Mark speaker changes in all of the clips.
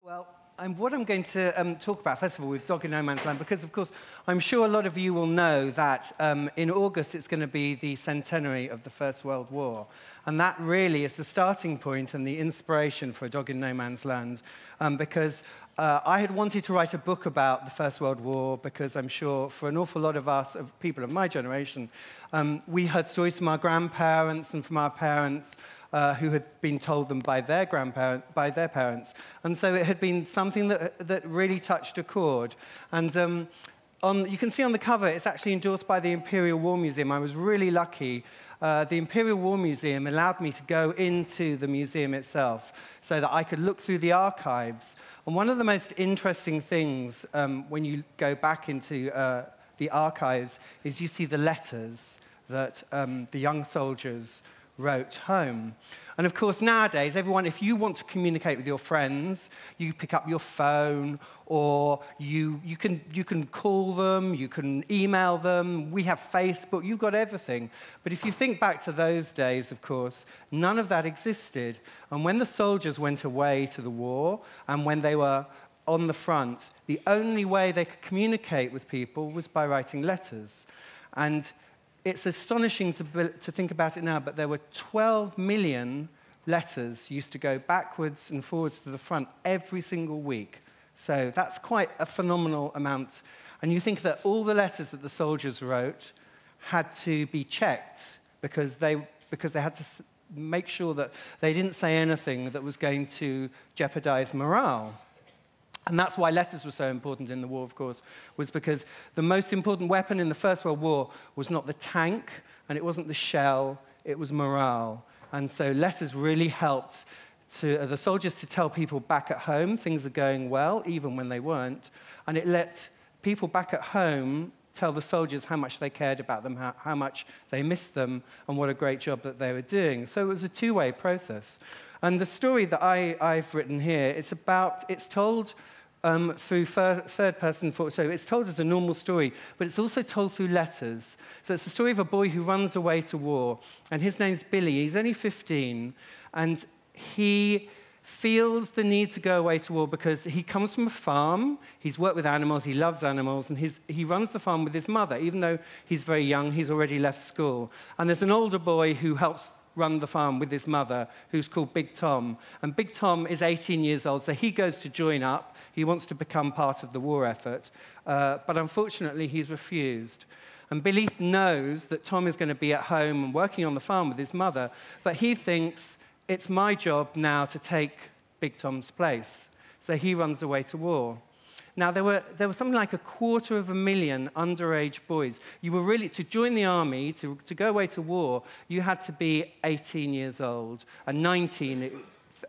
Speaker 1: Well, what I'm going to talk about, first of all, with Dog in No Man's Land, because, of course, I'm sure a lot of you will know that in August it's going to be the centenary of the First World War. And that really is the starting point and the inspiration for A Dog in No Man's Land, because I had wanted to write a book about the First World War because I'm sure for an awful lot of us, of people of my generation, we heard stories from our grandparents and from our parents who had been told them by their parents. And so it had been something that really touched a chord. And you can see on the cover, it's actually endorsed by the Imperial War Museum. I was really lucky. The Imperial War Museum allowed me to go into the museum itself so that I could look through the archives. And one of the most interesting things when you go back into the archives is you see the letters that the young soldiers wrote home. And of course, nowadays, everyone, if you want to communicate with your friends, you pick up your phone, or you can call them, you can email them, we have Facebook, you've got everything. But if you think back to those days, of course, none of that existed. And when the soldiers went away to the war, and when they were on the front, the only way they could communicate with people was by writing letters. And it's astonishing to think about it now, but there were 12 million letters used to go backwards and forwards to the front every single week. So that's quite a phenomenal amount. And you think that all the letters that the soldiers wrote had to be checked because they had to make sure that they didn't say anything that was going to jeopardize morale. And that's why letters were so important in the war, of course, was because the most important weapon in the First World War was not the tank, and it wasn't the shell, it was morale. And so letters really helped the soldiers to tell people back at home things are going well, even when they weren't. And it let people back at home tell the soldiers how much they cared about them, how much they missed them, and what a great job that they were doing. So it was a two-way process. And the story that I've written here, it's told through third person, so it's told as a normal story, but it's also told through letters. So it's the story of a boy who runs away to war, and his name's Billy. He's only 15, and he feels the need to go away to war because he comes from a farm, he's worked with animals, he loves animals, and he runs the farm with his mother. Even though he's very young, he's already left school. And there's an older boy who helps run the farm with his mother, who's called Big Tom. And Big Tom is 18 years old, so he goes to join up. He wants to become part of the war effort, but unfortunately he's refused. And Billy knows that Tom is going to be at home and working on the farm with his mother, but he thinks, it's my job now to take Big Tom's place. So he runs away to war. Now, there was something like 250,000 underage boys. You were really, to join the army, to go away to war, you had to be 18 years old and 19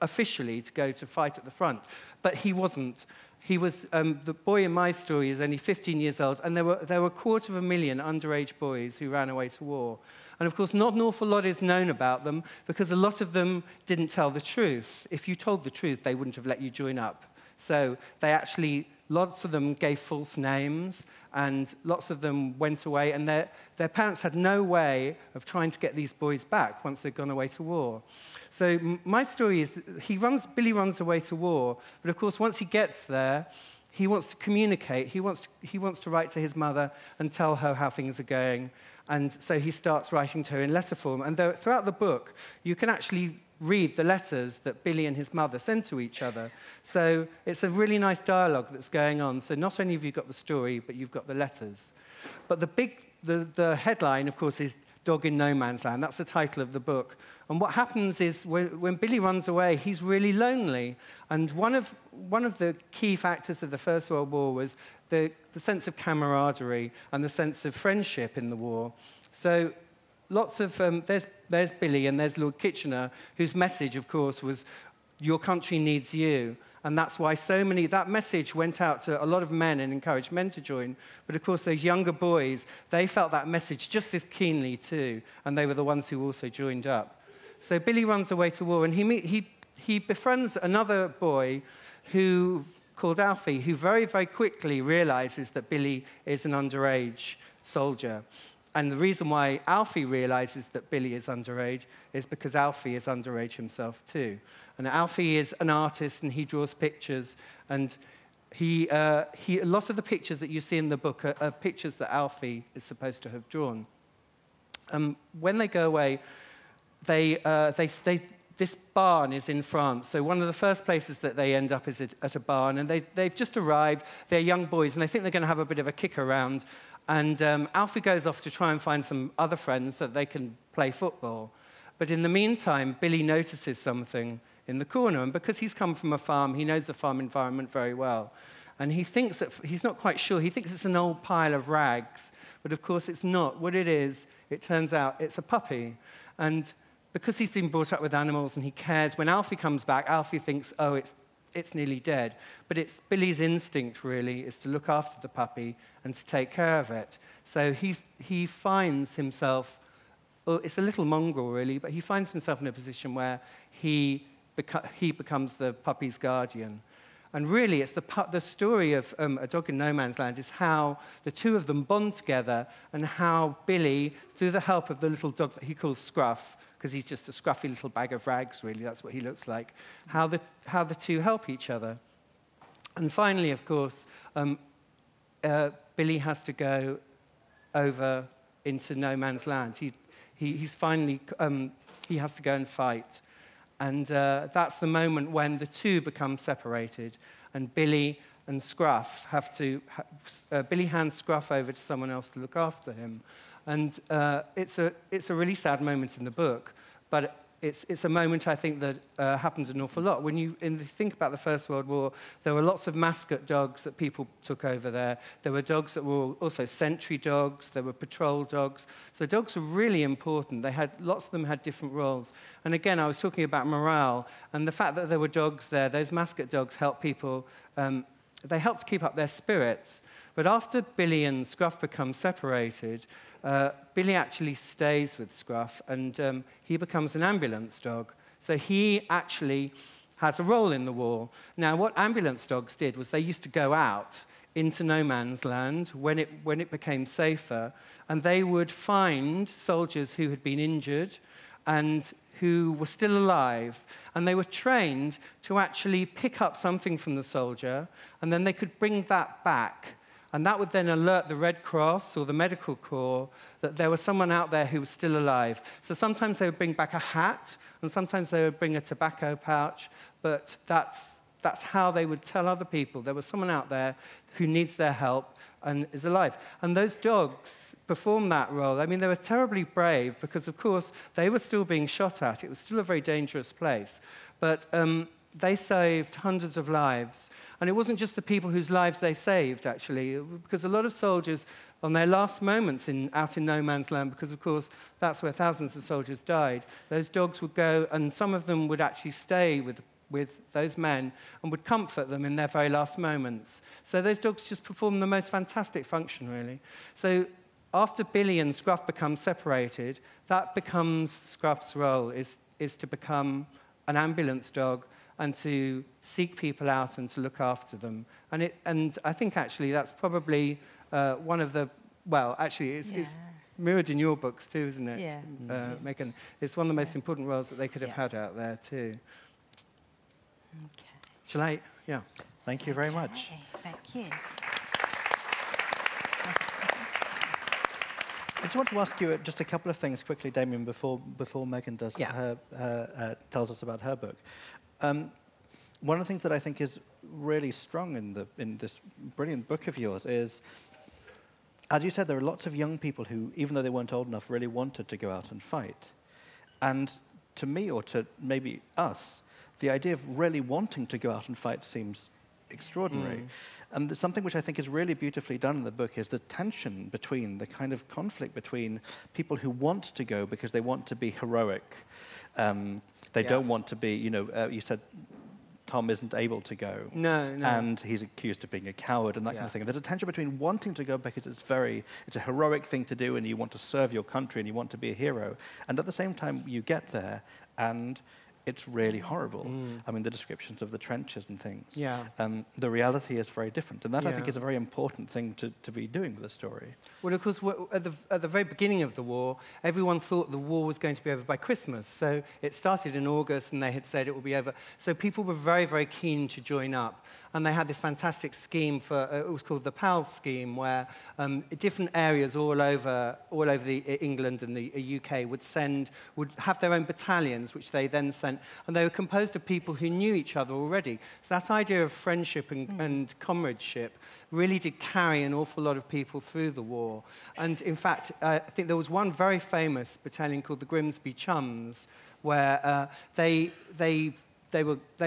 Speaker 1: officially to go to fight at the front. But he wasn't. He was, the boy in my story is only 15 years old, and there were 250,000 underage boys who ran away to war. And of course, not an awful lot is known about them because a lot of them didn't tell the truth. If you told the truth, they wouldn't have let you join up. So they actually, lots of them gave false names, and lots of them went away, and their parents had no way of trying to get these boys back once they'd gone away to war. So my story is that Billy runs away to war, but of course, once he gets there, he wants to communicate. He wants to write to his mother and tell her how things are going. And so he starts writing to her in letter form. And throughout the book, you can actually read the letters that Billy and his mother send to each other. So it's a really nice dialogue that's going on. So not only have you got the story, but you've got the letters. But the headline, of course, is Dog in No Man's Land. That's the title of the book. And what happens is when Billy runs away, he's really lonely. And one of the key factors of the First World War was the sense of camaraderie and the sense of friendship in the war. So lots of, there's Billy and there's Lord Kitchener, whose message, of course, was, your country needs you. And that's why that message went out to a lot of men and encouraged men to join. But of course, those younger boys, they felt that message just as keenly too. And they were the ones who also joined up. So Billy runs away to war, and he befriends another boy called Alfie, who very, very quickly realizes that Billy is an underage soldier. And the reason why Alfie realizes that Billy is underage is because Alfie is underage himself too. And Alfie is an artist, and he draws pictures, and lots of the pictures that you see in the book are pictures that Alfie is supposed to have drawn. When they go away, this barn is in France. So one of the first places that they end up is at a barn, and they've just arrived. They're young boys, and they think they're going to have a bit of a kick around. And Alfie goes off to try and find some other friends so that they can play football. But in the meantime, Billy notices something in the corner. And because he's come from a farm, he knows the farm environment very well. And he thinks that, he's not quite sure, he thinks it's an old pile of rags. But of course it's not. What it is, it turns out it's a puppy. And because he's been brought up with animals and he cares, when Alfie comes back, Alfie thinks, oh, it's nearly dead. But it's Billy's instinct, really, is to look after the puppy and to take care of it. So he finds himself, well, it's a little mongrel, really, but he finds himself in a position where he becomes the puppy's guardian. And really, it's the story of A Dog in No Man's Land is how the two of them bond together, and how Billy, through the help of the little dog that he calls Scruff, because he's just a scruffy little bag of rags, really, that's what he looks like, how the two help each other. And finally, of course, Billy has to go over into no man's land. He's finally, he has to go and fight. And that's the moment when the two become separated, and Billy and Scruff have to, Billy hands Scruff over to someone else to look after him. And it's a really sad moment in the book, but it's a moment, I think, that happens an awful lot. When you think about the First World War, there were lots of mascot dogs that people took over there. There were dogs that were also sentry dogs. There were patrol dogs. So dogs were really important. Lots of them had different roles. And again, I was talking about morale, and the fact that there were dogs there, those mascot dogs helped people, they helped keep up their spirits. But after Billy and Scruff become separated, Billy actually stays with Scruff, and he becomes an ambulance dog. So he actually has a role in the war. Now, what ambulance dogs did was they used to go out into no man's land when it became safer, and they would find soldiers who had been injured and who were still alive, and they were trained to actually pick up something from the soldier, and then they could bring that back. And that would then alert the Red Cross or the medical corps that there was someone out there who was still alive. So sometimes they would bring back a hat, and sometimes they would bring a tobacco pouch, but that's how they would tell other people there was someone out there who needs their help and is alive. And those dogs perform that role. I mean, they were terribly brave because, of course, they were still being shot at. It was still a very dangerous place. But they saved hundreds of lives. And it wasn't just the people whose lives they saved, actually, because a lot of soldiers, on their last moments out in no man's land, because, of course, that's where thousands of soldiers died, those dogs would go, and some of them would actually stay with those men and would comfort them in their very last moments. So those dogs just perform the most fantastic function, really. So after Billy and Scruff become separated, that becomes Scruff's role, is to become an ambulance dog and to seek people out and to look after them. And I think, actually, that's probably one of the, well, actually, it's mirrored in your books, too, isn't it?
Speaker 2: Yeah.
Speaker 1: Megan? It's one of the most important roles that they could have had out there, too.
Speaker 2: Okay.
Speaker 1: Shall I? Yeah.
Speaker 3: Thank you very much.
Speaker 2: Thank you.
Speaker 3: I just want to ask you just a couple of things quickly, Damian, before Megan does tells us about her book. One of the things that I think is really strong in this brilliant book of yours is, as you said, there are lots of young people who, even though they weren't old enough, really wanted to go out and fight. And to me, or to maybe us, the idea of really wanting to go out and fight seems extraordinary. And something which I think is really beautifully done in the book is the tension between, the kind of conflict between people who want to go because they want to be heroic. They don't want to be, you said Tom isn't able to go.
Speaker 1: No.
Speaker 3: And he's accused of being a coward and that kind of thing. And there's a tension between wanting to go because it's a heroic thing to do and you want to serve your country and you want to be a hero. And at the same time, you get there and it's really horrible. I mean, the descriptions of the trenches and things.
Speaker 1: Yeah.
Speaker 3: The reality is very different, and that I think is a very important thing to be doing with the story.
Speaker 1: Well, of course, at the very beginning of the war, everyone thought the war was going to be over by Christmas. So it started in August, and they had said it will be over. So people were very, very keen to join up. And they had this fantastic scheme for, it was called the PALS scheme, where different areas all over England and the UK would have their own battalions, which they then sent. And they were composed of people who knew each other already. So that idea of friendship and comradeship really did carry an awful lot of people through the war. And in fact, I think there was one very famous battalion called the Grimsby Chums, where they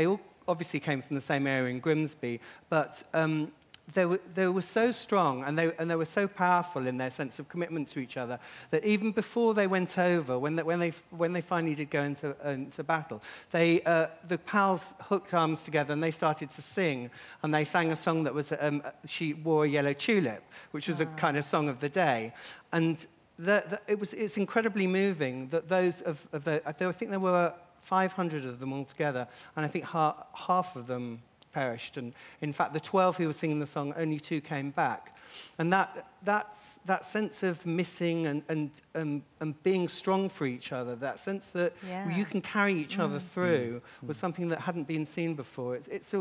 Speaker 1: all obviously came from the same area in Grimsby, but they were so strong and they were so powerful in their sense of commitment to each other that even before they went over, when they finally did go into battle, the pals hooked arms together and they started to sing, and they sang a song that was "She Wore a Yellow Tulip," which was a kind of song of the day, and it's incredibly moving that I think there were 500 of them altogether, and I think half of them perished. And in fact, the 12 who were singing the song, only 2 came back. And that sense of missing and being strong for each other, that sense that you can carry each other through, was something that hadn't been seen before. It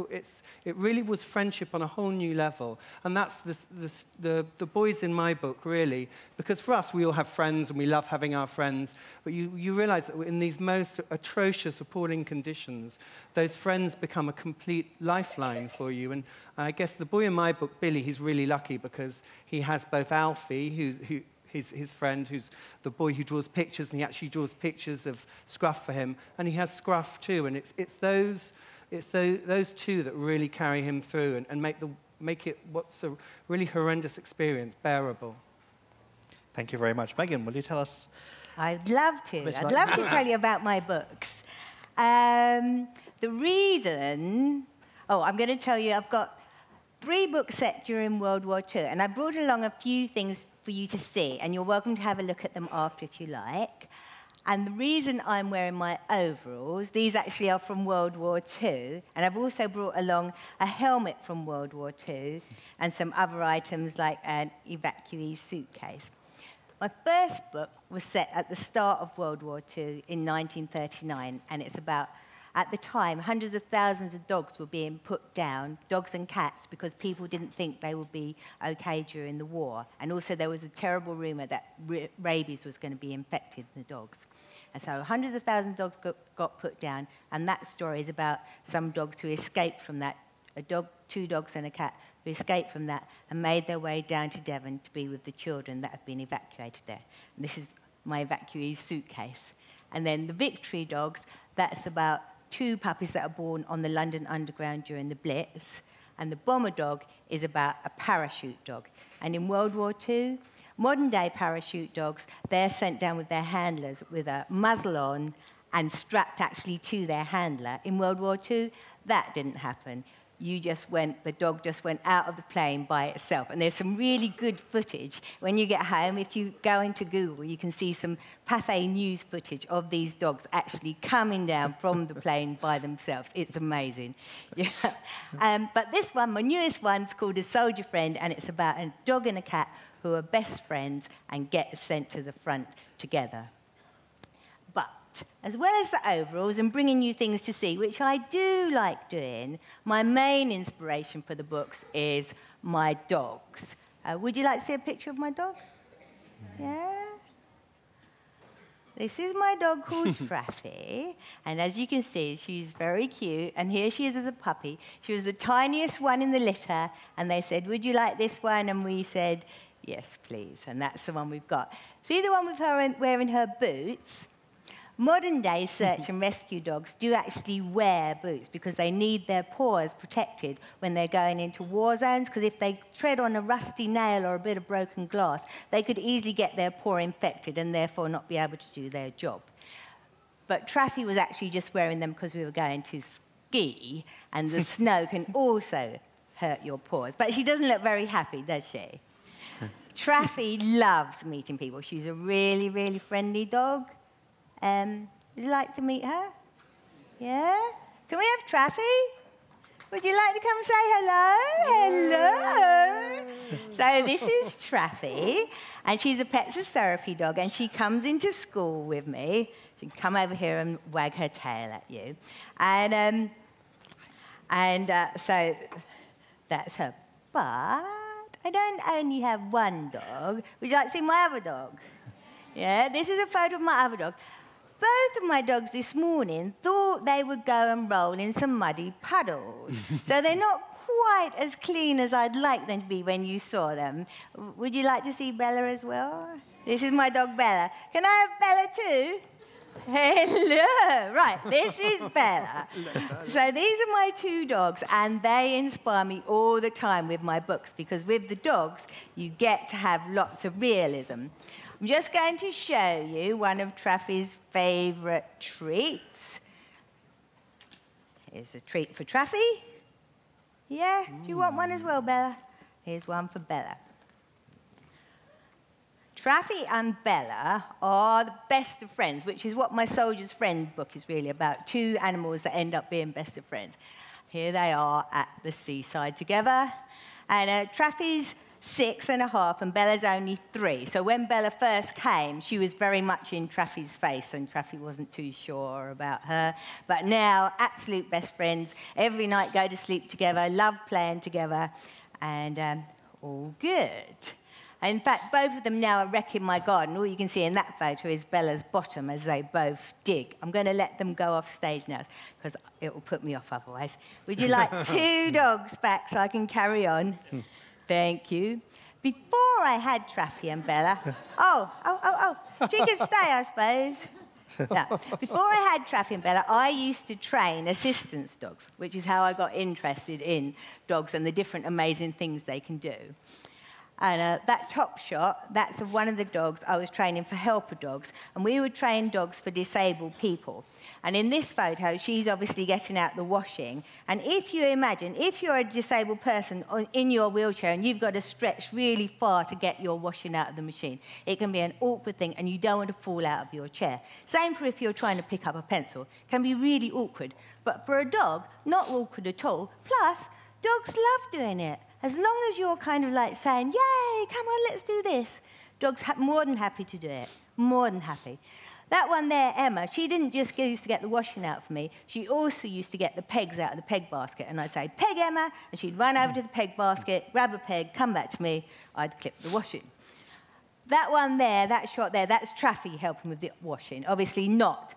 Speaker 1: really was friendship on a whole new level. And that's the boys in my book, really, because for us, we all have friends and we love having our friends, but you realize that in these most atrocious, appalling conditions, those friends become a complete lifeline for you. And I guess the boy in my book, Billy, he's really lucky because he has both Alfie, his friend, who's the boy who draws pictures, and he actually draws pictures of Scruff for him, and he has Scruff too, and it's those two that really carry him through and make it what's a really horrendous experience bearable.
Speaker 3: Thank you very much. Megan, will you tell us?
Speaker 2: I'd love to. I'd love to tell you about my books. The reason... Oh, I'm going to tell you, I've got 3 books set during World War II, and I brought along a few things for you to see, and you're welcome to have a look at them after if you like. And the reason I'm wearing my overalls, these actually are from World War II, and I've also brought along a helmet from World War II and some other items like an evacuee suitcase. My first book was set at the start of World War II in 1939, and it's about, at the time, hundreds of thousands of dogs were being put down, dogs and cats, because people didn't think they would be okay during the war. And also there was a terrible rumor that rabies was going to be infected in the dogs. And so hundreds of thousands of dogs got put down, and that story is about some dogs who escaped from that, 2 dogs and a cat who escaped from that and made their way down to Devon to be with the children that had been evacuated there. And this is my evacuee's suitcase. And then the Victory dogs, that's about 2 puppies that are born on the London Underground during the Blitz. And the Bomber dog is about a parachute dog. And in World War II, modern-day parachute dogs, they're sent down with their handlers with a muzzle on and strapped actually to their handler. In World War II, that didn't happen. The dog just went out of the plane by itself. And there's some really good footage. When you get home, if you go into Google, you can see some Pathé News footage of these dogs actually coming down from the plane by themselves. It's amazing. Yeah. But this one, my newest one, is called A Soldier Friend, and it's about a dog and a cat who are best friends and get sent to the front together. But as well as the overalls and bringing you things to see, which I do like doing, my main inspiration for the books is my dogs. Would you like to see a picture of my dog? Yeah? This is my dog called Traffy, and as you can see, she's very cute, and here she is as a puppy. She was the tiniest one in the litter, and they said, would you like this one? And we said, yes, please, and that's the one we've got. See the one with her wearing her boots? Modern-day search and rescue dogs do actually wear boots because they need their paws protected when they're going into war zones, because if they tread on a rusty nail or a bit of broken glass, they could easily get their paw infected and therefore not be able to do their job. But Traffy was actually just wearing them because we were going to ski, and the snow can also hurt your paws. But she doesn't look very happy, does she? Traffy loves meeting people. She's a really, really friendly dog. Would you like to meet her? Yeah? Can we have Traffy? Would you like to come say hello? Hello. So this is Traffy, and she's a pets and therapy dog, and she comes into school with me. She can come over here and wag her tail at you. And so that's her. But I don't only have one dog. Would you like to see my other dog? Yeah, this is a photo of my other dog. Both of my dogs this morning thought they would go and roll in some muddy puddles. So they're not quite as clean as I'd like them to be when you saw them. Would you like to see Bella as well? This is my dog Bella. Can I have Bella too? Hello. Right, this is Bella. So these are my two dogs, and they inspire me all the time with my books, because with the dogs, you get to have lots of realism. I'm just going to show you one of Traffy's favourite treats. Here's a treat for Traffy. Yeah? Do you want one as well, Bella? Here's one for Bella. Traffy and Bella are the best of friends, which is what my Soldier's Friend book is really about, two animals that end up being best of friends. Here they are at the seaside together. And Traffy's 6.5 and Bella's only 3. So when Bella first came, she was very much in Traffy's face, and Traffy wasn't too sure about her. But now, absolute best friends. Every night go to sleep together, love playing together, and all good. In fact, both of them now are wrecking my garden. All you can see in that photo is Bella's bottom as they both dig. I'm going to let them go off stage now, because it will put me off otherwise. Would you like 2 dogs back so I can carry on? Thank you. Before I had Traffy and Bella... She can stay, I suppose. No. Before I had Traffy and Bella, I used to train assistance dogs, which is how I got interested in dogs and the different amazing things they can do. And that top shot, that's of one of the dogs I was training for helper dogs. And we would train dogs for disabled people. And in this photo, she's obviously getting out the washing. And if you imagine, if you're a disabled person in your wheelchair and you've got to stretch really far to get your washing out of the machine, it can be an awkward thing, and you don't want to fall out of your chair. Same for if you're trying to pick up a pencil. It can be really awkward. But for a dog, not awkward at all. Plus, dogs love doing it. As long as you're kind of like saying, yay, come on, let's do this. Dogs are more than happy to do it, more than happy. That one there, Emma, she didn't just used to get the washing out for me. She also used to get the pegs out of the peg basket. And I'd say, peg, Emma, and she'd run over to the peg basket, grab a peg, come back to me. I'd clip the washing. That one there, that shot there, that's Traffy helping with the washing. Obviously not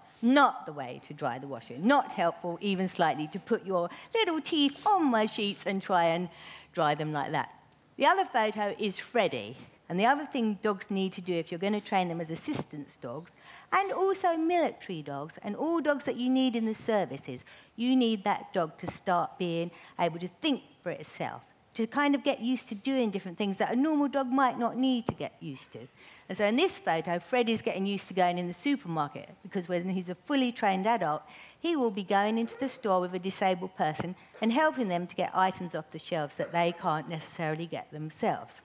Speaker 2: the way to dry the washing. Not helpful, even slightly, to put your little teeth on my sheets and try and dry them like that. The other photo is Freddie. And the other thing dogs need to do if you're going to train them as assistance dogs, and also military dogs, and all dogs that you need in the services, you need that dog to start being able to think for itself, to kind of get used to doing different things that a normal dog might not need to get used to. And so in this photo, Freddie's getting used to going in the supermarket, because when he's a fully trained adult, he will be going into the store with a disabled person and helping them to get items off the shelves that they can't necessarily get themselves.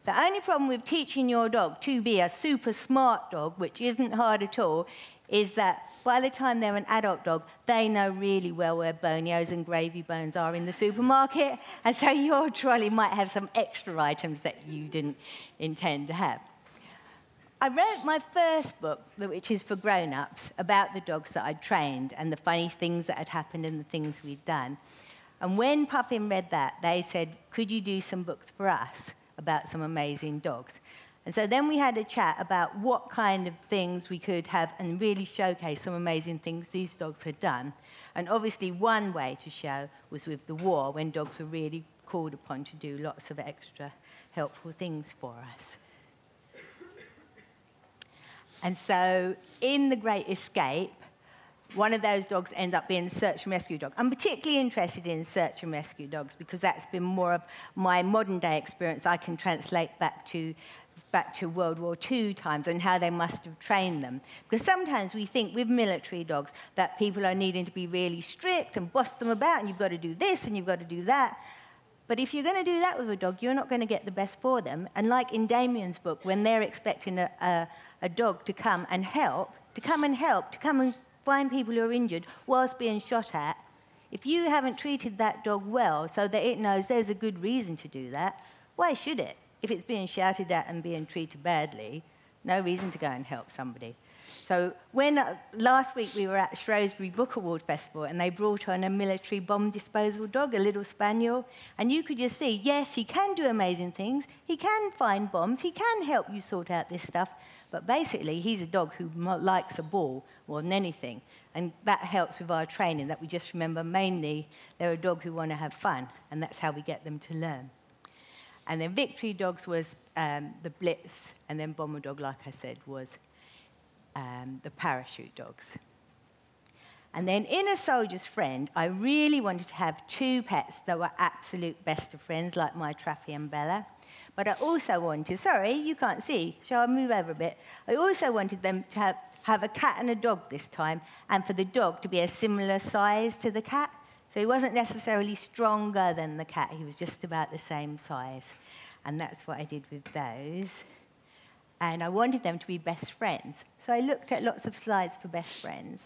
Speaker 2: The only problem with teaching your dog to be a super smart dog, which isn't hard at all, is that by the time they're an adult dog, they know really well where bonios and gravy bones are in the supermarket, and so your trolley might have some extra items that you didn't intend to have. I wrote my first book, which is for grown-ups, about the dogs that I'd trained and the funny things that had happened and the things we'd done. And when Puffin read that, they said, could you do some books for us about some amazing dogs? And so then we had a chat about what kind of things we could have and really showcase some amazing things these dogs had done. And obviously one way to show was with the war, when dogs were really called upon to do lots of extra helpful things for us. And so in The Great Escape, one of those dogs ends up being a search and rescue dog. I'm particularly interested in search and rescue dogs because that's been more of my modern-day experience I can translate back to World War II times and how they must have trained them. Because sometimes we think with military dogs that people are needing to be really strict and boss them about, and you've got to do this and you've got to do that. But if you're going to do that with a dog, you're not going to get the best for them. And like in Damian's book, when they're expecting a dog to come and help, to come and find people who are injured whilst being shot at. If you haven't treated that dog well so that it knows there's a good reason to do that, why should it? If it's being shouted at and being treated badly, no reason to go and help somebody. So when last week we were at Shrewsbury Book Award Festival and they brought on a military bomb disposal dog, a little spaniel, and you could just see, yes, he can do amazing things, he can find bombs, he can help you sort out this stuff, but basically he's a dog who likes a ball more than anything. And that helps with our training, that we just remember mainly they're a dog who want to have fun, and that's how we get them to learn. And then victory dogs was the blitz, and then bomber dog, like I said, was the parachute dogs. And then in A Soldier's Friend, I really wanted to have 2 pets that were absolute best of friends, like my Traffy and Bella. But I also wanted, sorry, you can't see, shall I move over a bit? I also wanted them to have a cat and a dog this time, and for the dog to be a similar size to the cat. So he wasn't necessarily stronger than the cat, he was just about the same size. And that's what I did with those. And I wanted them to be best friends. So I looked at lots of slides for best friends.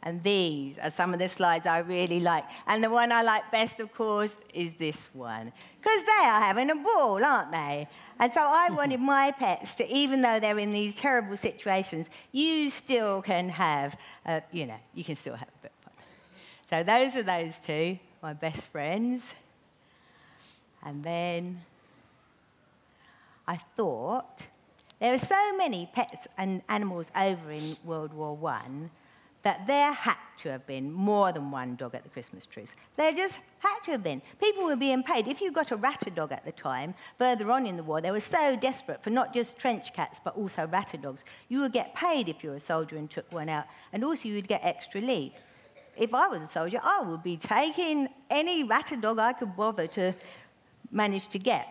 Speaker 2: And these are some of the slides I really like. And the one I like best, of course, is this one. Because they are having a ball, aren't they? And so I wanted my pets to, even though they're in these terrible situations, you still can have, you know, you can still have a bit of fun. So those are those 2, my best friends. And then I thought, there are so many pets and animals over in World War I that there had to have been more than one dog at the Christmas truce. There just had to have been. People were being paid. If you got a ratter dog at the time, further on in the war, they were so desperate for not just trench cats, but also ratter dogs. You would get paid if you were a soldier and took one out, and also you would get extra leave. If I was a soldier, I would be taking any ratter dog I could bother to manage to get.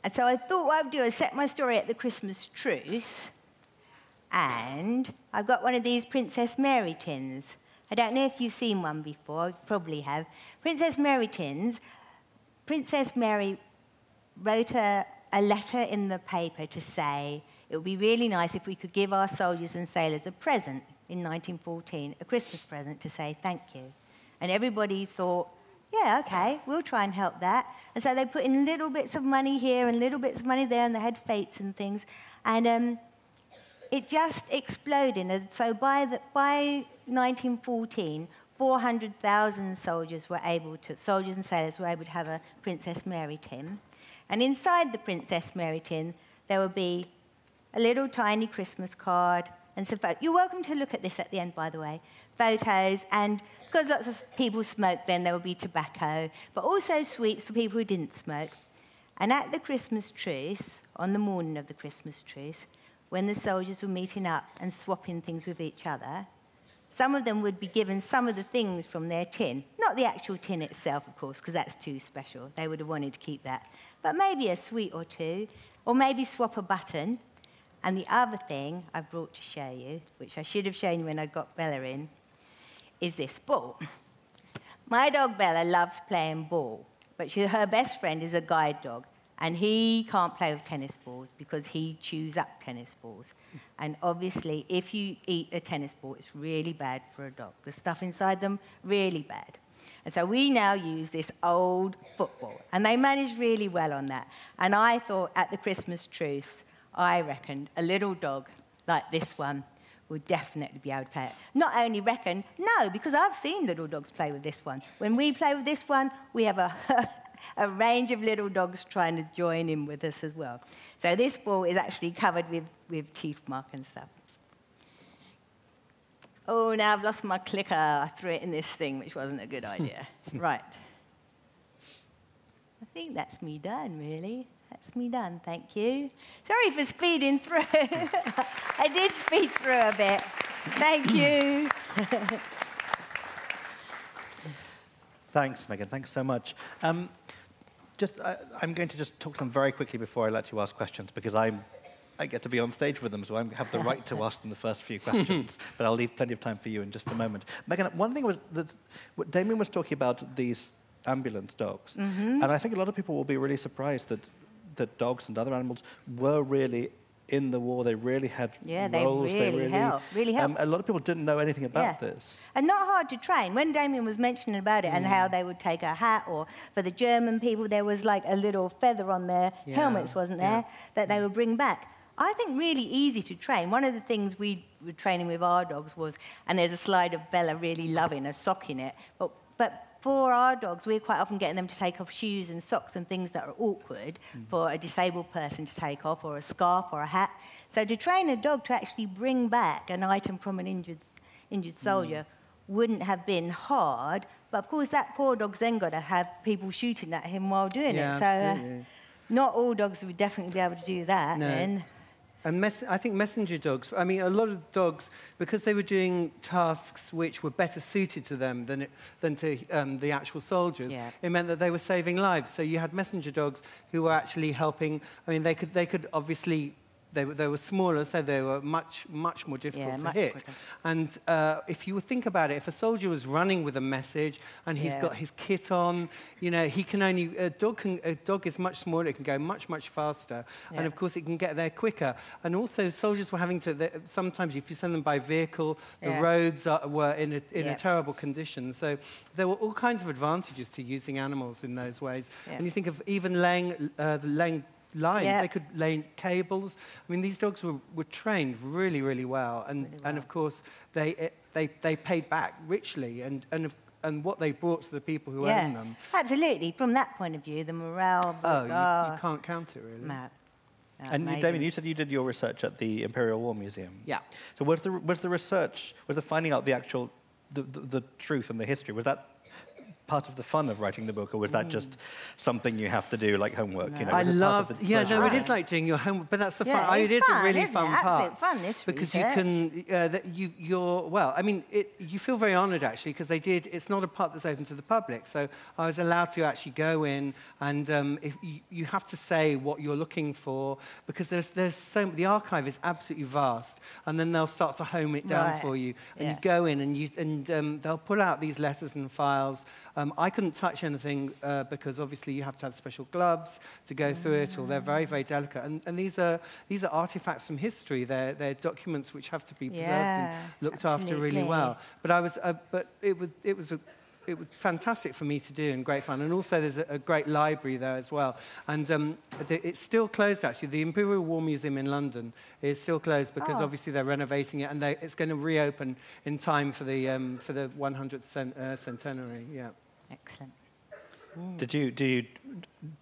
Speaker 2: And so I thought what I would do is set my story at the Christmas truce, and I've got one of these Princess Mary tins. I don't know if you've seen one before, you probably have. Princess Mary tins. Princess Mary wrote a letter in the paper to say it would be really nice if we could give our soldiers and sailors a present in 1914, a Christmas present to say thank you. And everybody thought, yeah, OK, we'll try and help that. And so they put in little bits of money here and little bits of money there, and they had fetes and things. And it just exploded. And so by 1914, 400,000 soldiers and sailors were able to have a Princess Mary tin. And inside the Princess Mary tin, there would be a little tiny Christmas card and some photos. You're welcome to look at this at the end, by the way. Photos, and because lots of people smoked then, there would be tobacco, but also sweets for people who didn't smoke. And at the Christmas truce, on the morning of the Christmas truce, when the soldiers were meeting up and swapping things with each other, some of them would be given some of the things from their tin. Not the actual tin itself, of course, because that's too special. They would have wanted to keep that. But maybe a sweet or 2, or maybe swap a button. And the other thing I've brought to show you, which I should have shown you when I got Bella in, is this ball. My dog Bella loves playing ball, but her best friend is a guide dog. And he can't play with tennis balls because he chews up tennis balls. And obviously, if you eat a tennis ball, it's really bad for a dog. The stuff inside them, really bad. And so we now use this old football. And they managed really well on that. And I thought at the Christmas truce, I reckoned a little dog like this one would definitely be able to play it. Not only reckon, no, because I've seen little dogs play with this one. When we play with this one, we have a range of little dogs trying to join in with us as well. So this ball is actually covered with teeth mark and stuff. Oh, now I've lost my clicker. I threw it in this thing, which wasn't a good idea. Right. I think that's me done, really. That's me done, thank you. Sorry for speeding through. I did speed through a bit. Thank you.
Speaker 3: Thanks, Megan. Thanks so much. I'm going to just talk to them very quickly before I let you ask questions, because I get to be on stage with them, so I have the right to ask them the first few questions. But I'll leave plenty of time for you in just a moment. Megan, one thing was that what Damian was talking about, these ambulance dogs. And I think a lot of people will be really surprised that dogs and other animals were really in the war. They really had
Speaker 2: roles. They really helped.
Speaker 3: A lot of people didn't know anything about this.
Speaker 2: And not hard to train. When Damian was mentioning about it and how they would take a hat, or for the German people, there was like a little feather on their helmets, wasn't there, that they would bring back. I think really easy to train. One of the things we were training with our dogs was, and there's a slide of Bella really loving a sock in it, but for our dogs, we're quite often getting them to take off shoes and socks and things that are awkward for a disabled person to take off, or a scarf or a hat. So to train a dog to actually bring back an item from an injured soldier wouldn't have been hard, but of course that poor dog's then got to have people shooting at him while doing it. So not all dogs would definitely be able to do that then.
Speaker 1: And I think messenger dogs, I mean, a lot of dogs, because they were doing tasks which were better suited to them than to the actual soldiers, it meant that they were saving lives. So you had messenger dogs who were actually helping. I mean, they could obviously... They were smaller, so they were much more difficult to hit. Quicker. And if you think about it, if a soldier was running with a message and he's got his kit on, you know, he can only... A dog is much smaller, it can go much faster. And of course, it can get there quicker. And also, soldiers were having to... Sometimes, if you send them by vehicle, the roads were in a terrible condition. So there were all kinds of advantages to using animals in those ways. And you think of even laying lines. They could lay cables. I mean, these dogs were trained really well, and of course they paid back richly, and what they brought to the people who owned them.
Speaker 2: Absolutely. From that point of view, the morale.
Speaker 1: You can't count it really.
Speaker 2: Mad.
Speaker 3: And Damian, you said you did your research at the Imperial War Museum.
Speaker 1: Yeah.
Speaker 3: So was the research, was the finding out the actual the truth and the history, was that part of the fun of writing the book, or was that just something you have to do, like homework? You know,
Speaker 1: I love. It is like doing your homework, but that's the fun. It is a really fun part.
Speaker 2: Fun, this
Speaker 1: because you can. You're well. I mean, you feel very honoured actually, because they did. It's not a part that's open to the public, so I was allowed to actually go in, and if you have to say what you're looking for, because there's so the archive is absolutely vast, and then they'll start to home it down for you, and you go in and they'll pull out these letters and files. I couldn't touch anything because obviously you have to have special gloves to go through it, or they're very delicate. And these are artifacts from history. They're documents which have to be preserved and looked after really well. But it was fantastic for me to do, and great fun. And also there's a great library there as well. And it's still closed actually. The Imperial War Museum in London is still closed because obviously they're renovating it, and it's going to reopen in time for the 100th centenary. Yeah.
Speaker 2: Excellent.
Speaker 3: Do you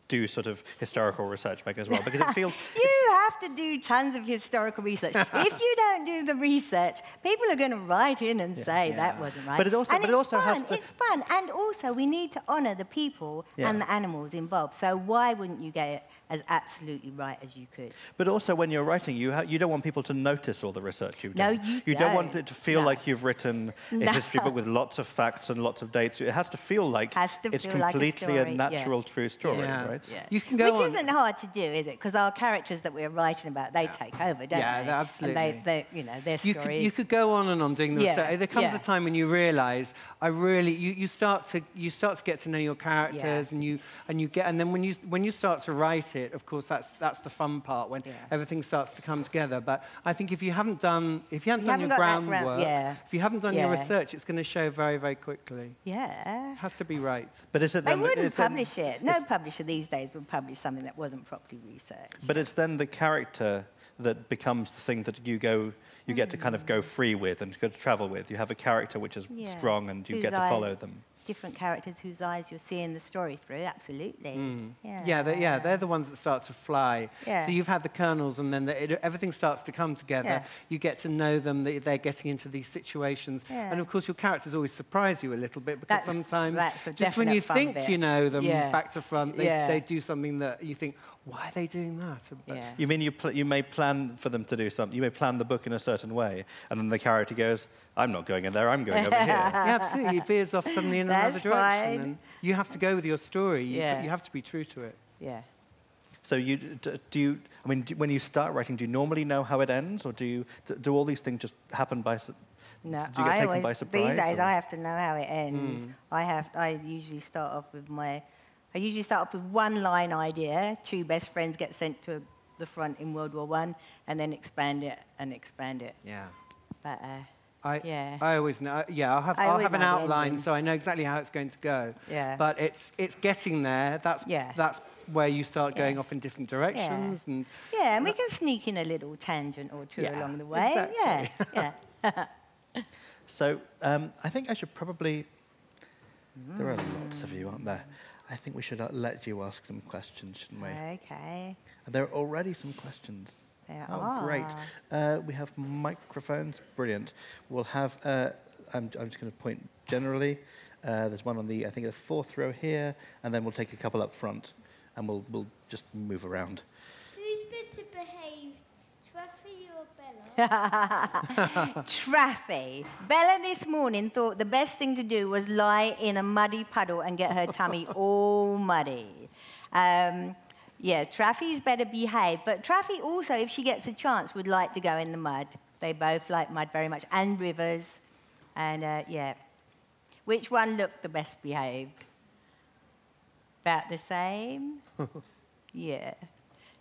Speaker 3: do sort of historical research, Megan, as well? Because it feels...
Speaker 2: You have to do tons of historical research. If you don't do the research, people are going to write in and say that wasn't right.
Speaker 3: But it also,
Speaker 2: It's fun. And also, we need to honour the people and the animals involved. So why wouldn't you get it as absolutely right as you could?
Speaker 3: But also, when you're writing, you don't want people to notice all the research you've done.
Speaker 2: No,
Speaker 3: you don't want it to feel like you've written a history book with lots of facts and lots of dates. It has to feel like it's completely a natural, true story, right?
Speaker 2: Yeah.
Speaker 1: You can go
Speaker 2: Which isn't hard to do, is it? Because our characters that we're writing about, they take over, don't they?
Speaker 1: Yeah, absolutely.
Speaker 2: And their stories.
Speaker 1: You could go on and on doing the research. There comes a time when you realise, you start to get to know your characters, and then when you start to write it, of course that's the fun part, when everything starts to come together. But I think if you haven't done your groundwork, if you haven't done your research, it's going to show very quickly.
Speaker 2: Yeah.
Speaker 1: It has to be right.
Speaker 3: But is it
Speaker 2: they wouldn't publish it. No publisher these days would publish something that wasn't properly researched.
Speaker 3: But it's then the character that becomes the thing that you get to kind of go free with and go to travel with. You have a character which is strong, and you get to follow them.
Speaker 2: Different characters whose eyes you're seeing the story through, absolutely.
Speaker 1: They're the ones that start to fly. So you've had the kernels, and then everything starts to come together. You get to know them, they're getting into these situations. And of course, your characters always surprise you a little bit, because sometimes, just when you think you know them back to front, they do something that you think, why are they doing that?
Speaker 3: You mean you may plan for them to do something, you may plan the book in a certain way, and then the character goes, I'm not going in there, I'm going over here.
Speaker 1: Yeah, absolutely. It veers off suddenly in another direction. And you have to go with your story. You have to be true to it.
Speaker 2: Yeah.
Speaker 3: So when you start writing, do you normally know how it ends, or do all these things just happen by surprise?
Speaker 2: No,
Speaker 3: do you get taken by surprise?
Speaker 2: These days, I have to know how it ends. I usually start off with one line idea. Two best friends get sent to the front in World War I and then expand it and expand it.
Speaker 1: Yeah.
Speaker 2: But,
Speaker 1: I always know. Yeah, I'll have an outline so I know exactly how it's going to go.
Speaker 2: Yeah.
Speaker 1: But it's getting there. That's where you start going off in different directions.
Speaker 2: Yeah.
Speaker 1: And
Speaker 2: and we can sneak in a little tangent or two along the way.
Speaker 1: Exactly.
Speaker 2: Yeah.
Speaker 3: So I think I should probably. There are lots of you, aren't there? I think we should let you ask some questions, shouldn't we?
Speaker 2: Okay.
Speaker 3: There are already some questions.
Speaker 2: There
Speaker 3: are. Great. We have microphones. Brilliant. We'll have, I'm just going to point generally. There's one on the, I think, the fourth row here, and then we'll take a couple up front, and we'll just move around.
Speaker 4: Who's better behaved, Traffy or Bella?
Speaker 2: Traffy. Bella this morning thought the best thing to do was lie in a muddy puddle and get her tummy all muddy. Yeah, Traffy's better behaved, but Traffy also, if she gets a chance, would like to go in the mud. They both like mud very much, and rivers, and yeah. Which one looked the best behaved? About the same? Yeah.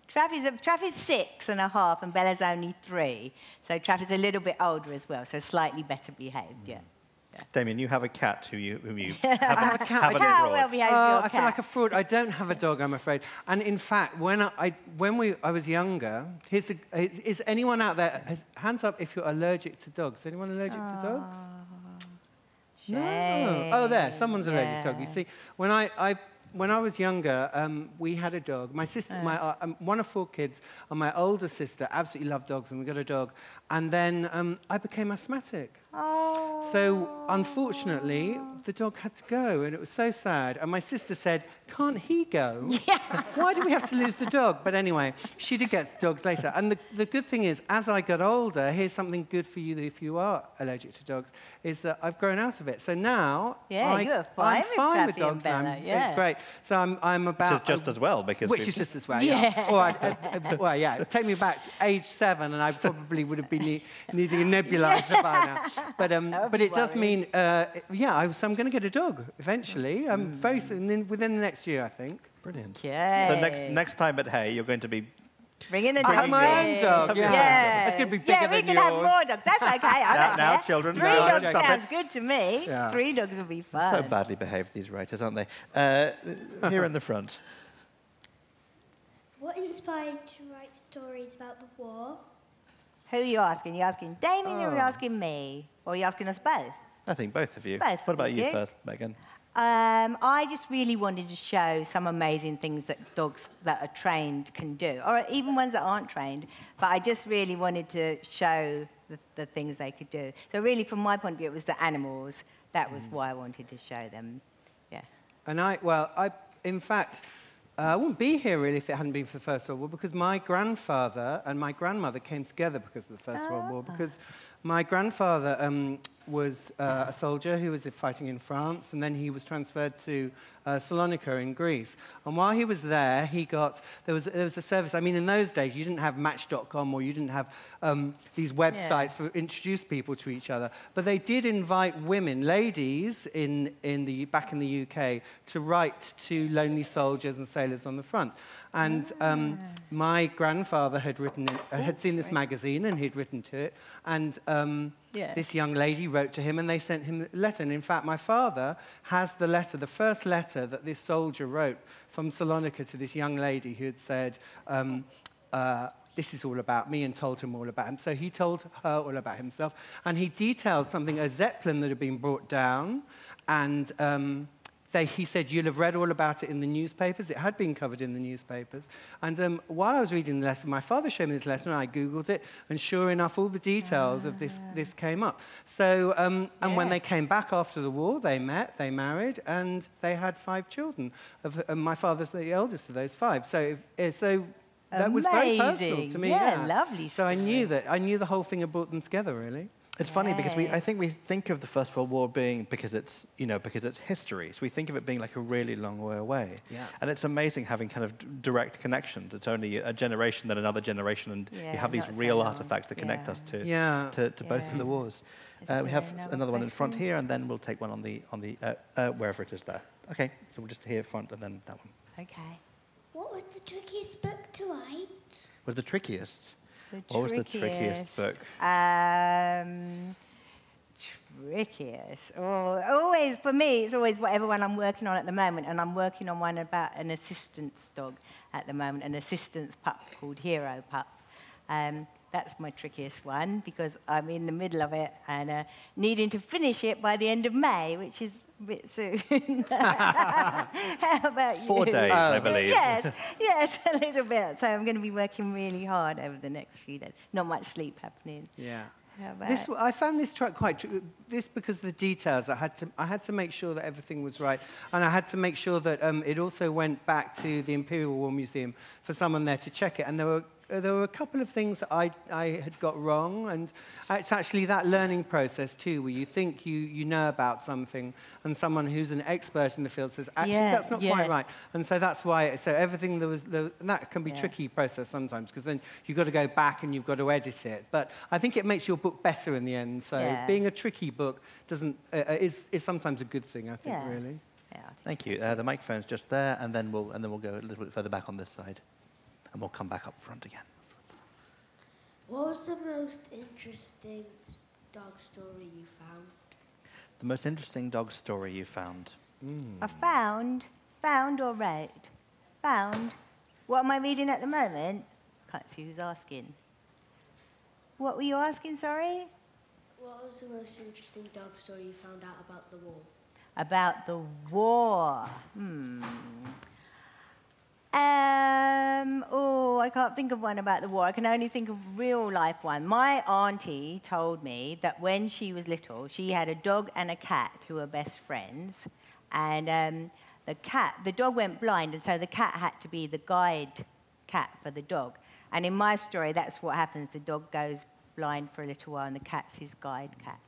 Speaker 2: Traffy's 6.5, and Bella's only 3, so Traffy's a little bit older as well, so slightly better behaved, yeah.
Speaker 3: Damien, you have a cat whom you
Speaker 1: I have a cat.
Speaker 2: How well behaved your cat?
Speaker 1: I feel like a fraud. I don't have a dog, I'm afraid. And in fact, when I was younger, is anyone out there, hands up if you're allergic to dogs. Is anyone allergic to dogs? No. Oh, there, someone's allergic to dogs. You see, when I was younger, we had a dog. My sister, one of 4 kids, and my older sister absolutely loved dogs, and we got a dog. And then I became asthmatic.
Speaker 2: Oh.
Speaker 1: So, unfortunately, the dog had to go, and it was so sad. And my sister said, "Can't he go?
Speaker 2: Yeah.
Speaker 1: Why do we have to lose the dog?" But anyway, she did get the dogs later. And the good thing is, as I got older, here's something good for you if you are allergic to dogs, is that I've grown out of it. So now,
Speaker 2: you're fine
Speaker 1: I'm fine with
Speaker 2: Traffy and
Speaker 1: dogs now.
Speaker 2: Bella, yeah.
Speaker 1: It's great. So I'm about...
Speaker 3: Which is just as well, because...
Speaker 1: Which is just as well, yeah. Or well, yeah, take me back to age 7, and I probably would have been needing a nebulizer by now. But it does mean, so I'm going to get a dog eventually. Very soon, within the next year, I think.
Speaker 3: Brilliant.
Speaker 2: Okay.
Speaker 3: So next time at Hay, you're going to be...
Speaker 2: Bringing a
Speaker 1: I have my own dog, yeah. It's going to be bigger than yours.
Speaker 2: Yeah, we can have more dogs. That's okay. I don't
Speaker 3: now,
Speaker 2: care.
Speaker 3: children,
Speaker 2: 3
Speaker 3: now,
Speaker 2: dogs
Speaker 3: stop
Speaker 2: sounds
Speaker 3: it.
Speaker 2: good to me.
Speaker 1: Yeah.
Speaker 2: 3 dogs will be fun.
Speaker 3: So badly behaved, these writers, aren't they? Here in the front.
Speaker 4: What inspired you to write stories about the war?
Speaker 2: Who are you asking? Are you asking Damien or are you asking me? Or are you asking us both?
Speaker 3: I think both of you.
Speaker 2: Both.
Speaker 3: What about you
Speaker 2: Okay.
Speaker 3: first, Megan?
Speaker 2: I just really wanted to show some amazing things that dogs that are trained can do, or even ones that aren't trained. But I just really wanted to show the things they could do. So really, from my point of view, it was the animals. That was why I wanted to show them. Yeah.
Speaker 1: And in fact, I wouldn't be here really if it hadn't been for the First World War, because my grandfather and my grandmother came together because of the First World War, because my grandfather was a soldier who was fighting in France, and then he was transferred to Salonika in Greece. And while he was there, there was a service. I mean, in those days, you didn't have Match.com, or you didn't have these websites for introduce people to each other. But they did invite women, ladies, back in the UK, to write to lonely soldiers and sailors on the front. And my grandfather had seen this magazine, and he'd written to it. And this young lady wrote to him, and they sent him a letter. And in fact, my father has the letter, the first letter that this soldier wrote from Salonika to this young lady who had said, this is all about me, and told him all about him. So he told her all about himself. And he detailed a Zeppelin that had been brought down, and he said, you'll have read all about it in the newspapers. It had been covered in the newspapers. And while I was reading the lesson, my father showed me this lesson, and I Googled it, and sure enough, all the details of this came up. So, and when they came back after the war, they met, they married, and they had 5 children. My father's the eldest of those 5. So that was very personal to me.
Speaker 2: Yeah, lovely
Speaker 1: So I knew the whole thing had brought them together, really.
Speaker 3: It's funny because I think we think of the First World War being because it's history. So we think of it being like a really long way away.
Speaker 1: Yeah.
Speaker 3: And it's amazing having kind of direct connections. It's only a generation, then another generation, and you have these real artifacts that connect us to both of the wars. We have another one in front here, and then we'll take one on the wherever it is there. Okay, so we'll just here front and then that one.
Speaker 2: Okay.
Speaker 4: What was the trickiest book to write?
Speaker 3: Was the trickiest?
Speaker 2: What
Speaker 3: was the trickiest book?
Speaker 2: Trickiest. Oh, always, for me, it's always whatever one I'm working on at the moment, and I'm working on one about an assistance dog at the moment, an assistance pup called Hero Pup. That's my trickiest one, because I'm in the middle of it and needing to finish it by the end of May, which is a bit soon. How about you?
Speaker 3: 4 days, I believe.
Speaker 2: Yes, a little bit. So I'm going to be working really hard over the next few days. Not much sleep happening.
Speaker 1: Yeah. I found this track quite this because the details. I had to make sure that everything was right, and I had to make sure that it also went back to the Imperial War Museum for someone there to check it. And there were a couple of things that I had got wrong, and it's actually that learning process too, where you think you know about something, and someone who's an expert in the field says, actually, that's not quite right. And so that's why, so everything and that can be a tricky process sometimes, because then you've got to go back and you've got to edit it. But I think it makes your book better in the end. So being a tricky book is sometimes a good thing, I think, really.
Speaker 2: Yeah.
Speaker 3: Thank you. The microphone's just there, and then we'll go a little bit further back on this side. And we'll come back up front again.
Speaker 4: What was the most interesting dog story you found?
Speaker 3: The most interesting dog story you found?
Speaker 2: I found or wrote? Found. What am I reading at the moment? Can't see who's asking. What were you asking, sorry?
Speaker 4: What was the most interesting dog story you found out about the war?
Speaker 2: About the war. I can't think of one about the war. I can only think of real life one. My auntie told me that when she was little, she had a dog and a cat who were best friends, and the dog went blind, and so the cat had to be the guide cat for the dog. And in my story, that's what happens. The dog goes blind for a little while, and the cat's his guide cat.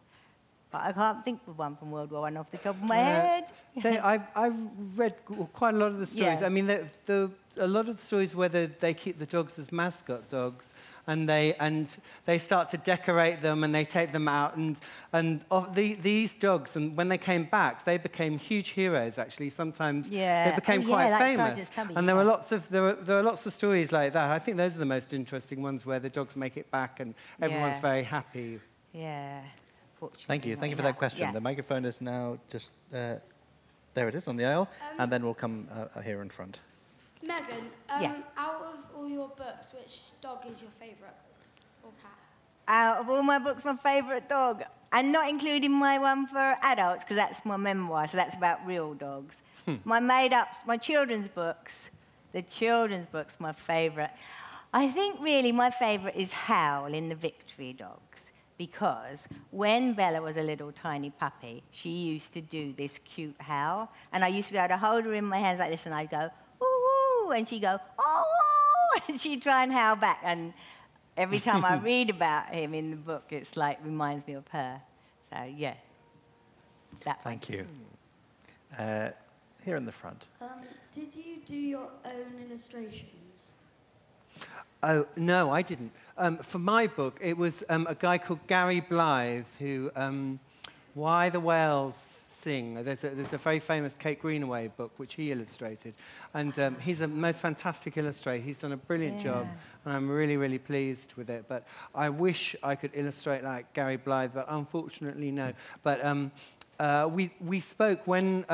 Speaker 2: But I can't think of one from World War I off the top of my head.
Speaker 1: I've read quite a lot of the stories. I mean, a lot of the stories where they keep the dogs as mascot dogs, and they start to decorate them, and they take them out, and these dogs, and when they came back, they became huge heroes. Actually, sometimes they became quite famous. And there were lots of stories like that. I think those are the most interesting ones, where the dogs make it back, and everyone's very happy.
Speaker 2: Yeah.
Speaker 3: Thank you for that question. The microphone is now just there it is on the aisle, and then we'll come here in front.
Speaker 4: Megan, out of all your books, which dog is your favourite, or cat?
Speaker 2: Out of all my books, my favourite dog, and not including my one for adults, because that's my memoir, so that's about real dogs. My made-ups, my children's books, my favourite. I think really my favourite is Howl in the Victory Dogs. Because when Bella was a little tiny puppy, she used to do this cute howl. And I used to be able to hold her in my hands like this, and I'd go, ooh, ooh, and she'd go, oh, oh, and she'd try and howl back. And every time I read about him in the book, it's like, reminds me of her. So, yeah.
Speaker 3: Thank you. Here in the front.
Speaker 4: Did you do your own illustrations?
Speaker 1: Oh, no, I didn't. For my book, it was a guy called Gary Blythe who, Why the Whales Sing. There's a very famous Kate Greenaway book which he illustrated. And he's a most fantastic illustrator. He's done a brilliant job, and I'm really, really pleased with it. But I wish I could illustrate like Gary Blythe, but unfortunately, no. But we spoke when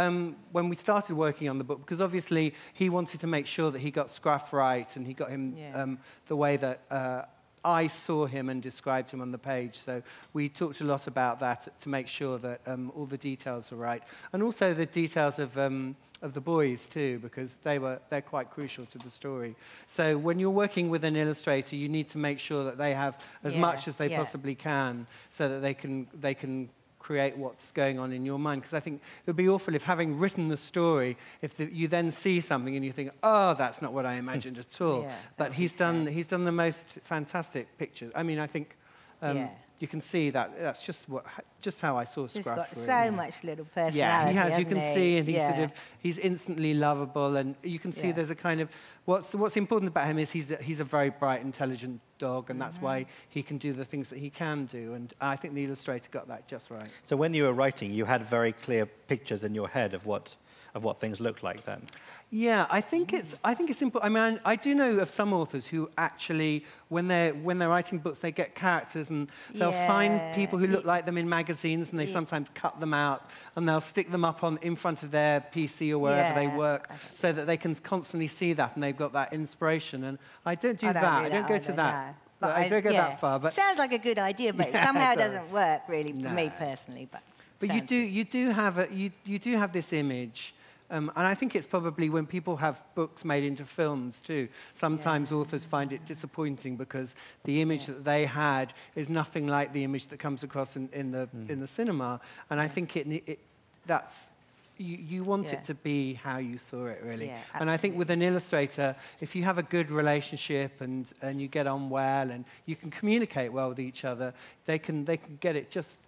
Speaker 1: we started working on the book, because obviously he wanted to make sure that he got Scruff right, and he got him the way that I saw him and described him on the page. So we talked a lot about that to make sure that all the details were right, and also the details of the boys too, because they're quite crucial to the story. So when you're working with an illustrator, you need to make sure that they have as much as they possibly can, so that they can create what's going on in your mind. Because I think it would be awful if, having written the story, you then see something and you think, oh, that's not what I imagined at all. But he's done the most fantastic pictures. I mean, I think you can see that that's just how I saw Scruff.
Speaker 2: He's got so much little personality.
Speaker 1: Yeah, he has. You can see, and he's instantly lovable, and you can see there's a kind of what's important about him is he's a very bright, intelligent dog, and that's why he can do the things that he can do. And I think the illustrator got that just right.
Speaker 3: So when you were writing, you had very clear pictures in your head of what things looked like then.
Speaker 1: Yeah, I think it's important. I mean, I do know of some authors who actually, when they're writing books, they get characters and they'll find people who look like them in magazines, and they sometimes cut them out and they'll stick them up in front of their PC or wherever they work, so that they can constantly see that and they've got that inspiration. And I don't do that. I don't go to that.
Speaker 2: But
Speaker 1: I don't go that far. But
Speaker 2: sounds like a good idea, but somehow it doesn't work really for me personally. But
Speaker 1: you do have this image. And I think it's probably when people have books made into films too, sometimes authors find it disappointing because the image that they had is nothing like the image that comes across in the cinema. And I think you want it to be how you saw it, really. Yeah, and I think with an illustrator, if you have a good relationship and you get on well and you can communicate well with each other, they can get it just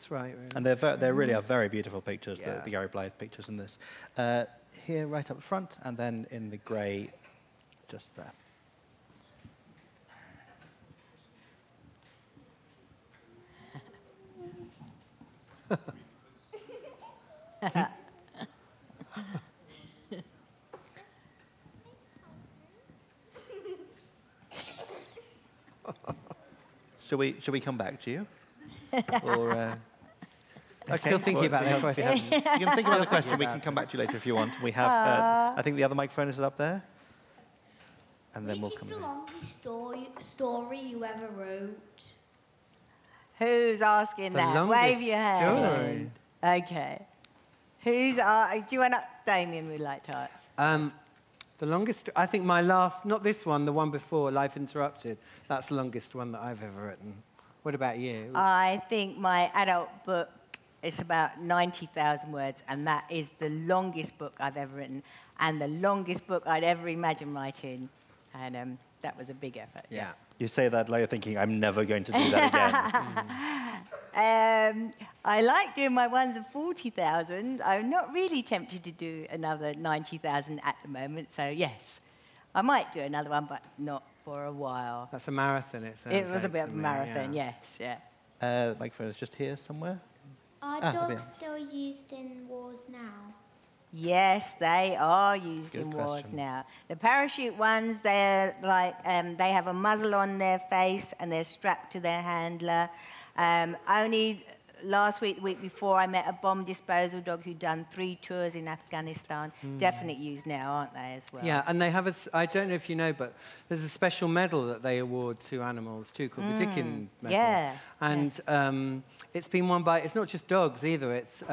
Speaker 1: right, really.
Speaker 3: And they really are very beautiful pictures, the Gary Blythe pictures in this. Here, right up front, and then in the grey, just there. Shall we come back to you? Or,
Speaker 1: I'm still thinking about that question.
Speaker 3: You can think about the question. We can come back to you later if you want. We have, I think the other microphone is up there. And then we'll come
Speaker 4: Which is the longest story you ever wrote?
Speaker 2: Who's asking that? Wave your hand. Okay. Do you want to... Damian would like to ask.
Speaker 1: The longest... I think my last... Not this one, the one before, Life Interrupted. That's the longest one that I've ever written. What about you?
Speaker 2: I think my adult book is about 90,000 words, and that is the longest book I've ever written, and the longest book I'd ever imagined writing. And that was a big effort.
Speaker 1: Yeah.
Speaker 3: You say that like you're thinking, I'm never going to do that again.
Speaker 2: I like doing my ones of 40,000. I'm not really tempted to do another 90,000 at the moment, so yes. I might do another one, but not for a while.
Speaker 1: That's a marathon, it sounds
Speaker 2: It was
Speaker 1: like
Speaker 2: a bit of a marathon,
Speaker 1: yeah.
Speaker 2: yes, yeah.
Speaker 3: The microphone is just here somewhere.
Speaker 4: Are dogs still used in wars now?
Speaker 2: Yes, they are used in wars now. The parachute ones, they're like, they have a muzzle on their face and they're strapped to their handler. Only last week, the week before, I met a bomb disposal dog who'd done 3 tours in Afghanistan. Definitely used now, aren't they, as well?
Speaker 1: Yeah, and they have I don't know if you know, but there's a special medal that they award to animals too, called the Dickin medal.
Speaker 2: Yeah.
Speaker 1: And it's been won by, it's not just dogs either, it's...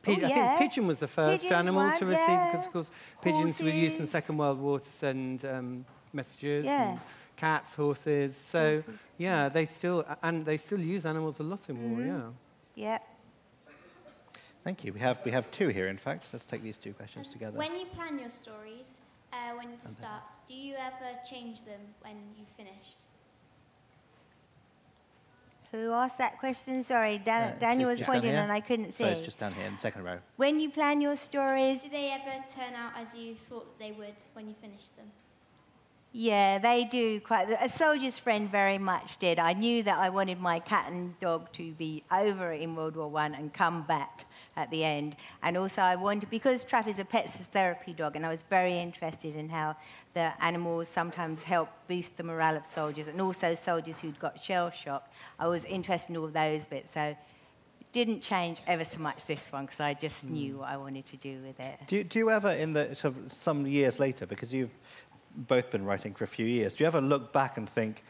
Speaker 1: I think pigeon was the first animal to receive, because of course pigeons were used in the Second World War to send messages, and cats, horses. So yeah, they still use animals a lot in war. Yeah.
Speaker 2: Yep.
Speaker 3: Thank you. We have 2 here, in fact. Let's take these 2 questions together.
Speaker 5: When you plan your stories, when to start, do you ever change them when you've finished?
Speaker 2: Who asked that question? Sorry, Daniel was pointing and I couldn't see.
Speaker 3: So it's just down here in the second row.
Speaker 2: When you plan your stories...
Speaker 5: Do they ever turn out as you thought they would when you finished them?
Speaker 2: Yeah, they do quite... A soldier's friend very much did. I knew that I wanted my cat and dog to be over in World War I and come back at the end. And also I wanted... Because Traff is a pets therapy dog, and I was very interested in how the animals sometimes help boost the morale of soldiers, and also soldiers who'd got shell shock. I was interested in all those bits, so it didn't change ever so much this one, because I just knew what I wanted to do with it.
Speaker 3: Do you ever, in the sort of some years later, because you've both been writing for a few years, do you ever look back and think,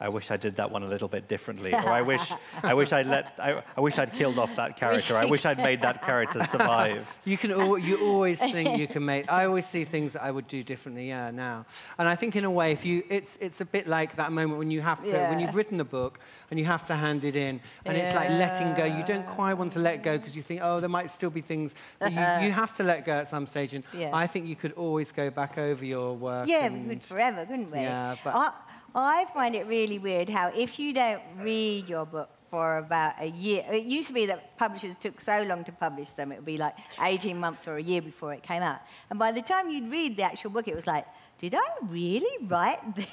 Speaker 3: I wish I did that one a little bit differently, or I wish I'd killed off that character, I wish I'd made that character survive?
Speaker 1: You always think you can make... I always see things that I would do differently, now. And I think in a way, it's a bit like that moment when you have to, when you've written the book and you have to hand it in, and it's like letting go. You don't quite want to let go because you think, oh, there might still be things, but you have to let go at some stage. And I think you could always go back over your work.
Speaker 2: Yeah, we could forever, couldn't we?
Speaker 1: Yeah, but...
Speaker 2: I find it really weird how if you don't read your book for about a year... It used to be that publishers took so long to publish them, it would be like 18 months or a year before it came out. And by the time you'd read the actual book, it was like did I really write this?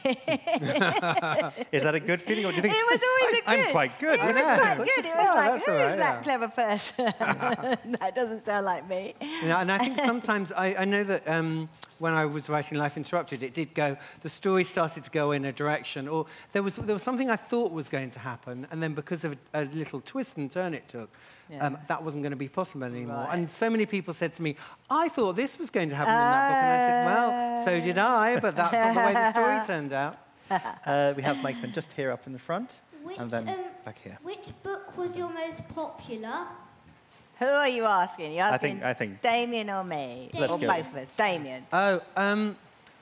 Speaker 3: Is that a good feeling, or do you think...
Speaker 2: It was always a good.
Speaker 3: I'm quite good.
Speaker 2: It was quite good. It was like, who is that
Speaker 1: yeah.
Speaker 2: clever person? That doesn't sound like me.
Speaker 1: And I think sometimes, I know that when I was writing Life Interrupted, it did go, the story started to go in a direction, or there was something I thought was going to happen, and then because of a little twist and turn it took, that wasn't going to be possible anymore.
Speaker 2: Right.
Speaker 1: And so many people said to me, I thought this was going to happen in that book. And I said, well, so did I, but that's not the way the story turned out.
Speaker 3: We have Mikeman just here up in the front, and then back here.
Speaker 5: Which book was your most popular?
Speaker 2: Who are you asking? You're asking
Speaker 3: I think
Speaker 2: Damian or me?
Speaker 3: Let's
Speaker 2: or
Speaker 3: go.
Speaker 2: both of us? Damian.
Speaker 1: Oh,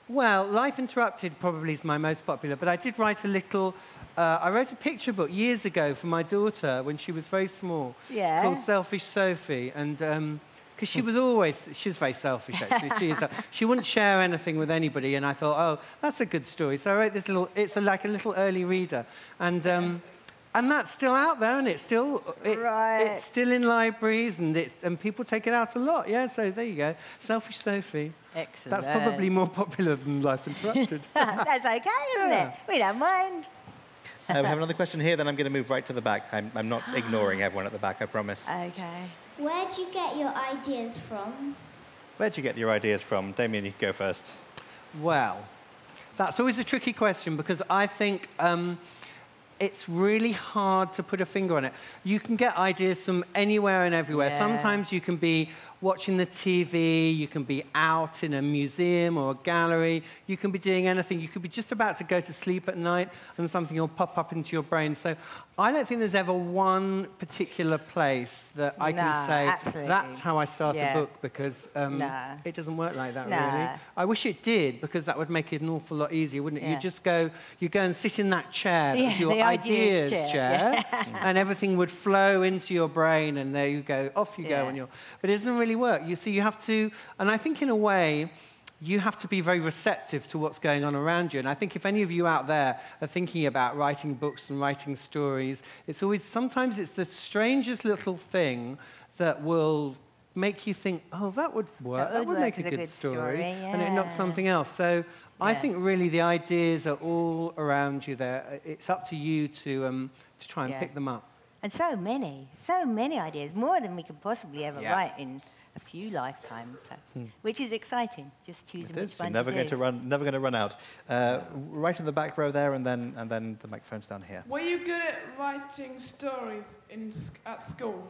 Speaker 1: well, Life Interrupted probably is my most popular, but I did write a little... I wrote a picture book years ago for my daughter when she was very small, called Selfish Sophie, and because she was very selfish actually. She wouldn't share anything with anybody, and I thought, oh, that's a good story. So I wrote this little. It's like a little early reader, and that's still out there, and it's still in libraries, and people take it out a lot. Yeah, so there you go, Selfish Sophie.
Speaker 2: Excellent.
Speaker 1: That's probably more popular than Life Interrupted.
Speaker 2: That's okay, isn't it? We don't mind.
Speaker 3: we have another question here, then I'm going to move right to the back. I'm not ignoring everyone at the back, I promise.
Speaker 2: Okay.
Speaker 5: Where'd you get your ideas from?
Speaker 3: Where'd you get your ideas from? Damian, you can go first.
Speaker 1: Well, that's always a tricky question because I think it's really hard to put a finger on it. You can get ideas from anywhere and everywhere.
Speaker 2: Yeah.
Speaker 1: Sometimes you can be watching the TV, you can be out in a museum or a gallery, you can be doing anything. You could be just about to go to sleep at night and something will pop up into your brain. So I don't think there's ever one particular place that I can say,
Speaker 2: absolutely.
Speaker 1: that's how I start a book, because it doesn't work like that, really. I wish it did, because that would make it an awful lot easier, wouldn't it? You go and sit in that chair, that's your ideas chair, and everything would flow into your brain, and there you go, off you go. But it doesn't really work. You see, you have to, and I think in a way, you have to be very receptive to what's going on around you. And I think if any of you out there are thinking about writing books and writing stories, sometimes it's the strangest little thing that will make you think, oh, that would work, that would make a good story. And it knocks something else. So I think really the ideas are all around you there. It's up to you to try and pick them up.
Speaker 2: And so many ideas, more than we could possibly ever write in a few lifetimes, which is exciting. Just choosing which one
Speaker 3: never
Speaker 2: to do.
Speaker 3: Never going to run out. Right in the back row there, and then the microphone's down here.
Speaker 6: Were you good at writing stories at school?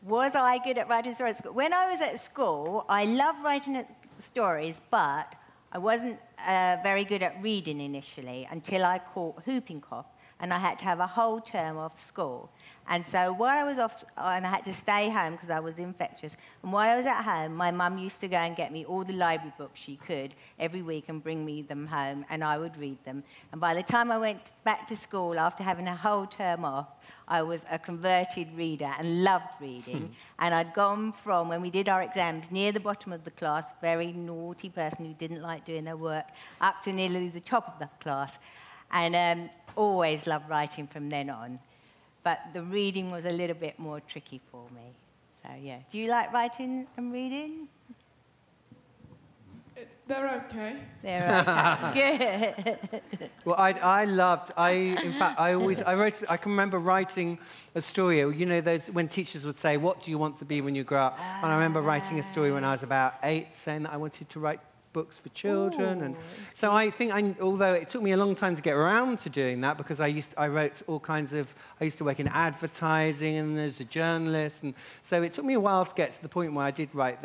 Speaker 2: Was I good at writing stories at school? When I was at school, I loved writing stories, but I wasn't very good at reading initially until I caught whooping cough, and I had to have a whole term off school. And so while I was off, and I had to stay home because I was infectious, and while I was at home, my mum used to go and get me all the library books she could every week and bring me them home, and I would read them. And by the time I went back to school, after having a whole term off, I was a converted reader and loved reading. And I'd gone from, when we did our exams, near the bottom of the class, very naughty person who didn't like doing their work, up to nearly the top of the class. And always loved writing from then on. But the reading was a little bit more tricky for me. So, yeah. Do you like writing and reading?
Speaker 6: They're okay.
Speaker 2: They're okay. Good.
Speaker 1: Well, in fact, I can remember writing a story. You know, when teachers would say, what do you want to be when you grow up? And I remember writing a story when I was about 8, saying that I wanted to write books for children. And so I think, although it took me a long time to get around to doing that, because I used to work in advertising and as a journalist, and so it took me a while to get to the point where I did write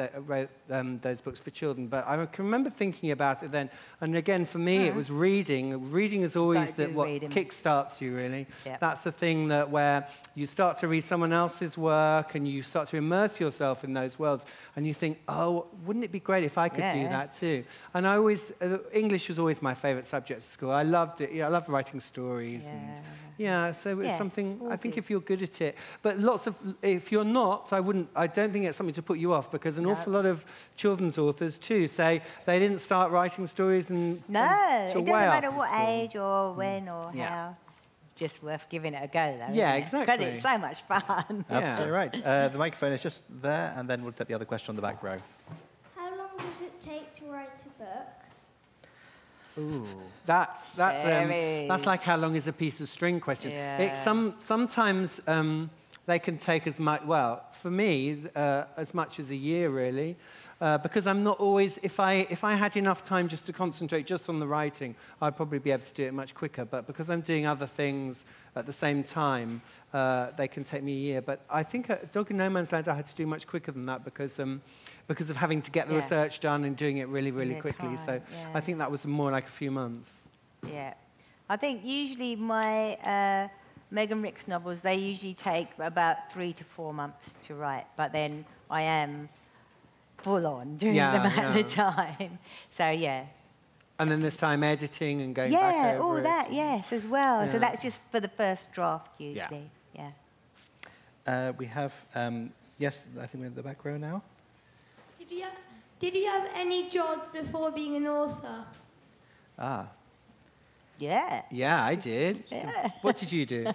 Speaker 1: those books for children. But I can remember thinking about it then, and again, for me, it was reading. Reading is always what kickstarts you, really. Yep. That's the thing where you start to read someone else's work, and you start to immerse yourself in those worlds, and you think, oh, wouldn't it be great if I could do that too? And English was always my favourite subject at school. I loved it. I loved writing stories. So it's something, I think if you're good at it. But if you're not, I don't think it's something to put you off, because an awful lot of children's authors too say they didn't start writing stories until
Speaker 2: it doesn't matter what
Speaker 1: school.
Speaker 2: Age or when or how. Just worth giving it a go, though,
Speaker 1: yeah,
Speaker 2: isn't it?
Speaker 1: Exactly.
Speaker 2: Because it's so much fun.
Speaker 3: Absolutely right. The microphone is just there, and then we'll take the other question on the back row.
Speaker 5: How long does it take to write a book?
Speaker 1: Ooh, that's like how long is a piece of string question.
Speaker 2: Yeah.
Speaker 1: Sometimes they can take as much, well, for me, as much as a year, really. Because I'm not always, if I had enough time just to concentrate just on the writing, I'd probably be able to do it much quicker. But because I'm doing other things at the same time, they can take me a year. But I think Dog in No Man's Land I had to do much quicker than that because of having to get the research done and doing it really, really quickly. So I think that was more like a few months.
Speaker 2: Yeah. I think usually my Megan Rix novels, they usually take about 3 to 4 months to write. But then I am full on doing them at the time. So, yeah.
Speaker 1: And then there's time editing and going back over it.
Speaker 2: Yeah, all that, yes, as well. So that's just for the first draft, usually. Yeah.
Speaker 3: We have, yes, I think we're in the back row now.
Speaker 4: Did you have any jobs before being an author?
Speaker 3: Ah.
Speaker 2: Yeah.
Speaker 1: Yeah, I did.
Speaker 2: Yeah.
Speaker 1: What did you do?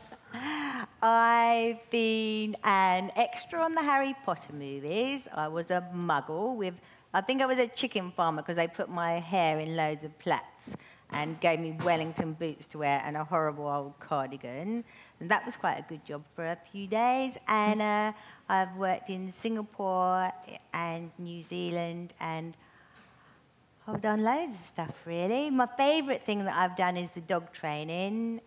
Speaker 2: I've been an extra on the Harry Potter movies. I was a muggle with, I think I was a chicken farmer because they put my hair in loads of plaits and gave me Wellington boots to wear and a horrible old cardigan. And that was quite a good job for a few days. And I've worked in Singapore and New Zealand, and I've done loads of stuff, really. My favourite thing that I've done is the dog training,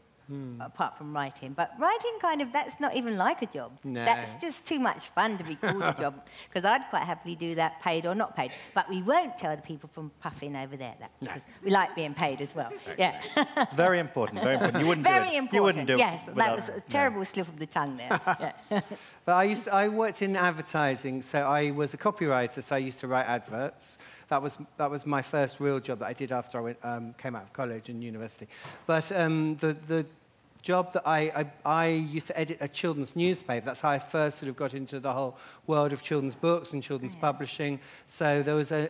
Speaker 2: apart from writing. But writing kind of, that's not even like a job.
Speaker 1: No.
Speaker 2: That's just too much fun to be called a job, because I'd quite happily do that paid or not paid. But we won't tell the people from Puffin over there that, because we like being paid as well. Yeah.
Speaker 3: It's very important, very important. You wouldn't
Speaker 2: Very
Speaker 3: do it.
Speaker 2: important.
Speaker 3: You wouldn't do
Speaker 2: yes,
Speaker 3: it.
Speaker 2: that was a terrible slip of the tongue there. Yeah.
Speaker 1: But I worked in advertising, so I was a copywriter, so I used to write adverts. That was my first real job that I did after I came out of college and university. But the job that I used to edit a children's newspaper. That's how I first sort of got into the whole world of children's books and children's publishing. So there was a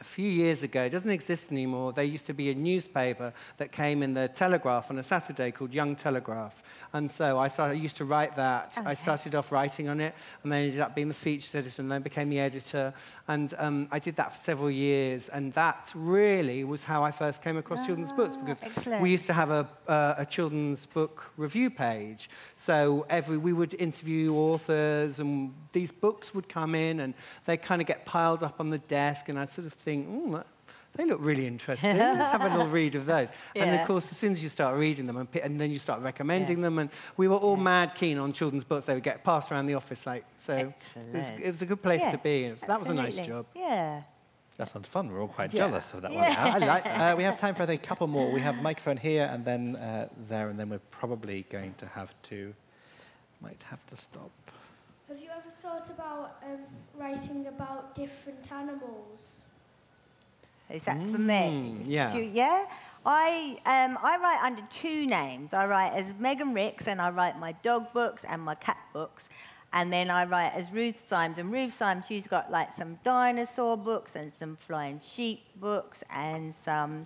Speaker 1: few years ago, it doesn't exist anymore, there used to be a newspaper that came in the Telegraph on a Saturday called Young Telegraph. And so I used to write that. Okay. I started off writing on it, and then ended up being the features editor, and then became the editor. And I did that for several years, and that really was how I first came across children's books, because we used to have a children's book review page. So we would interview authors, and these books would come in, and they'd kind of get piled up on the desk, and I'd sort of think, they look really interesting. Let's have a little read of those. Yeah. And, of course, as soon as you start reading them, and then you start recommending them, and we were all mad keen on children's books. They would get passed around the office, so it was a good place to be. So that was a nice job.
Speaker 2: Yeah.
Speaker 3: That sounds fun. We're all quite jealous of that one now. I like that. We have time for a couple more. We have a microphone here and then there, and then we're probably going to might have to stop.
Speaker 4: Have you ever thought about writing about different animals?
Speaker 2: Is that for me?
Speaker 1: Yeah.
Speaker 2: Yeah? I write under 2 names. I write as Megan Rix, and I write my dog books and my cat books. And then I write as Ruth Symes. And Ruth Symes, she's got like some dinosaur books and some flying sheep books and some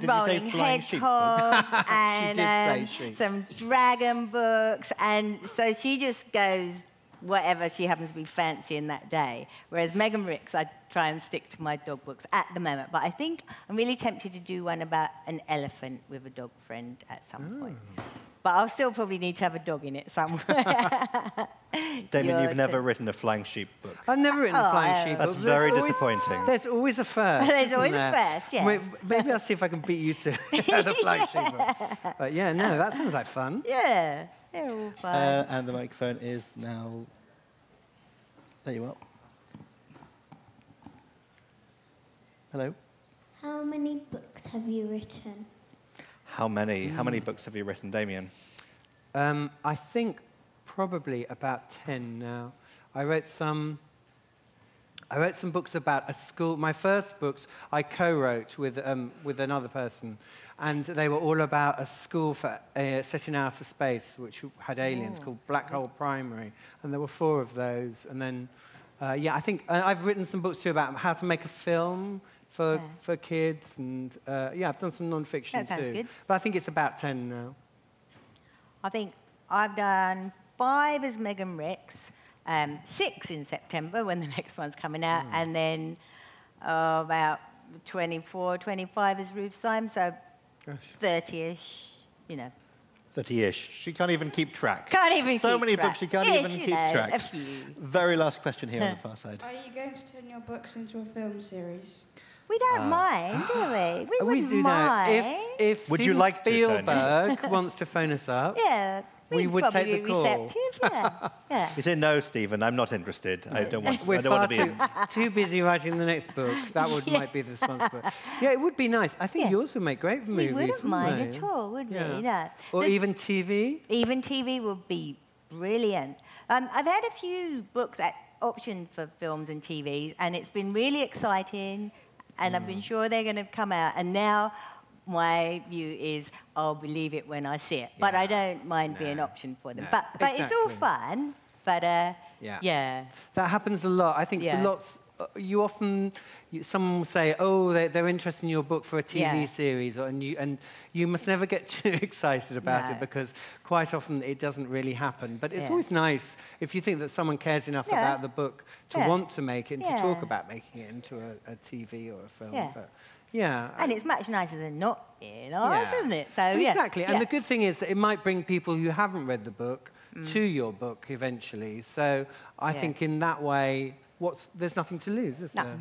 Speaker 2: rolling hedgehogs and some dragon books. And so she just goes whatever she happens to be fancying that day. Whereas Megan Rix, I try and stick to my dog books at the moment. But I think I'm really tempted to do one about an elephant with a dog friend at some point. But I'll still probably need to have a dog in it somewhere.
Speaker 3: Damien, you've never written a flying sheep book.
Speaker 1: I've never written a flying sheep book.
Speaker 3: That's very disappointing.
Speaker 1: There's always a first.
Speaker 2: There's always a first, yeah.
Speaker 1: Maybe I'll see if I can beat you to the flying sheep book. But yeah, no, that sounds like fun.
Speaker 2: Yeah, they're all fun.
Speaker 3: And the microphone is now... There you are. Hello.
Speaker 4: How many books have you written?
Speaker 3: How many books have you written, Damien?
Speaker 1: I think probably about 10 now. I wrote some books about a school. My first books I co-wrote with another person, and they were all about a school set in outer space, which had aliens, called Black Hole Primary, and there were 4 of those. And then, I think I've written some books too about how to make a film for kids, and I've done some non-fiction too. That sounds good. But I think it's about 10 now.
Speaker 2: I think I've done 5 as Megan Rix, 6 in September when the next one's coming out, and then about 24, 25 as Ruth Syme, so 30-ish, you know.
Speaker 3: 30-ish. She can't even keep track.
Speaker 2: Can't even keep track.
Speaker 3: So many books she can't even keep track.
Speaker 2: A few.
Speaker 3: Very last question here on the far side.
Speaker 6: Are you going to turn your books into a film series?
Speaker 2: We don't mind, do we? We wouldn't
Speaker 1: do
Speaker 2: mind.
Speaker 1: that. If
Speaker 3: Would
Speaker 1: Steven
Speaker 3: you like to,
Speaker 1: Spielberg wants to phone us up,
Speaker 2: Yeah.
Speaker 1: we would take the call.
Speaker 2: Receptive, yeah. Yeah.
Speaker 3: You say, no, Stephen, I'm not interested. I don't want
Speaker 1: We're
Speaker 3: I don't want
Speaker 1: far
Speaker 3: to be
Speaker 1: too busy writing the next book. That might be the response. But yeah, it would be nice. I think yours would make great movies.
Speaker 2: We wouldn't mind
Speaker 1: they?
Speaker 2: at all, would we?
Speaker 1: Yeah.
Speaker 2: No.
Speaker 1: Or even TV.
Speaker 2: Even TV would be brilliant. I've had a few books at option for films and TVs, and it's been really exciting, and I've been sure they're going to come out. And now my view is I'll believe it when I see it. But I don't mind being option for them. But it's all fun. But yeah.
Speaker 1: That happens a lot. I think lots. You often, someone will say, "Oh, they're interested in your book for a TV series," and you must never get too excited about it because quite often it doesn't really happen. But it's always nice if you think that someone cares enough about the book to want to make it and to talk about making it into a TV or a film.
Speaker 2: Yeah.
Speaker 1: But, yeah.
Speaker 2: And it's much nicer than not being ours, isn't it? So,
Speaker 1: exactly. And the good thing is that it might bring people who haven't read the book to your book eventually. So I think in that way, there's nothing to lose, is there?